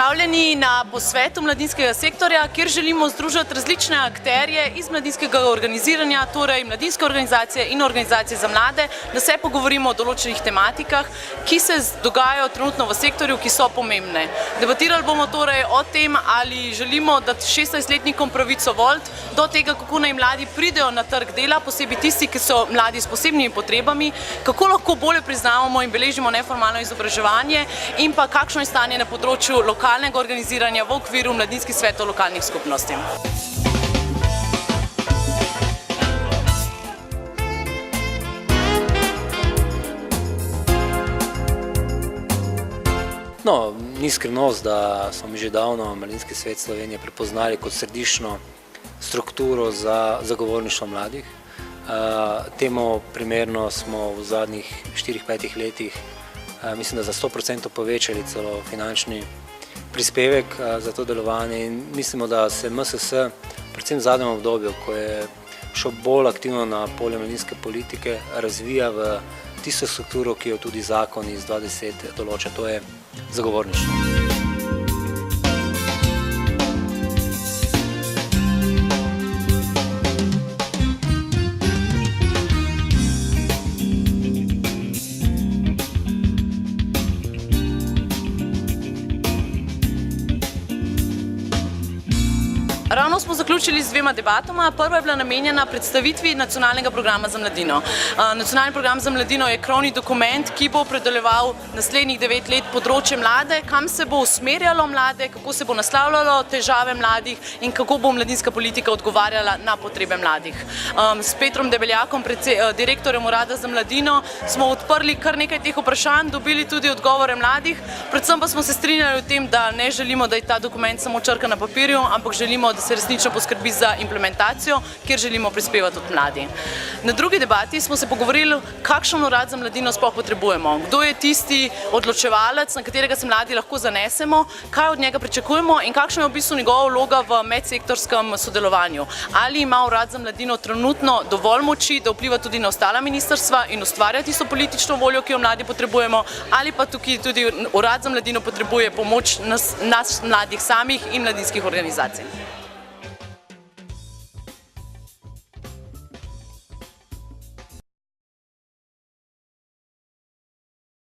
Pozdravljeni na posvetu mladinskega sektorja, kjer želimo združiti različne akterje iz mladinskega organiziranja, torej mladinske organizacije in organizacije za mlade, da se pogovorimo o določenih tematikah, ki se dogajajo trenutno v sektorju, ki so pomembne. Debatirali bomo torej o tem, ali želimo dati 16-letnikom pravico voliti, do tega, kako naj mladi pridejo na trg dela, posebej tisti, ki so mladi s posebnimi potrebami, kako lahko bolje priznavamo in beležimo neformalno izobraževanje in pa kakšno je stanje na področju lokalnega organiziranja v okviru mladinskih svetov lokalnih skupnosti. No, ni skrivnost, da smo mi že davno Mladinski svet Slovenije prepoznali kot središčno strukturo za zagovorništvo mladih. Temu primerno smo v zadnjih 4-5 letih mislim, da za 100% povečali celo finančni prispevek za to delovanje in mislimo, da se MSS, predvsem v zadnjem obdobju, ko je šel bolj aktivno na polje mladinske politike, razvija v tisto strukturo, ki jo tudi zakon iz 2010 določa, to je zagovorništvo. Ravno smo zaključili z dvema debatoma. Prva je bila namenjena predstavitvi nacionalnega programa za mladino. Nacionalni program za mladino je krovni dokument, ki bo opredeljeval naslednjih 9 let področje mlade, kam se bo usmerjalo mlade, kako se bo naslavljalo težave mladih in kako bo mladinska politika odgovarjala na potrebe mladih. S Petrom Debeljakom, direktorjem Urada za mladino, smo odprli kar nekaj teh vprašanj, dobili tudi odgovore mladih, predvsem pa smo se strinjali o tem, da ne želimo, da je ta dokument samo črka na papirju, ampak želimo, da se resnično poskrbi za implementacijo, kjer želimo prispevati od mladi. Na drugi debati smo se pogovorili, kakšen urad za mladino sploh potrebujemo, kdo je tisti odločevalec, na katerega se mladi lahko zanesemo, kaj od njega pričakujemo in kakšna je v bistvu njegova vloga v medsektorskem sodelovanju. Ali ima urad za mladino trenutno dovolj moči, da vpliva tudi na ostala ministrstva in ustvarja tisto politično voljo, ki jo mladi potrebujemo, ali pa tukaj tudi urad za mladino potrebuje pomoč nas mladih samih in mladinskih organizacij.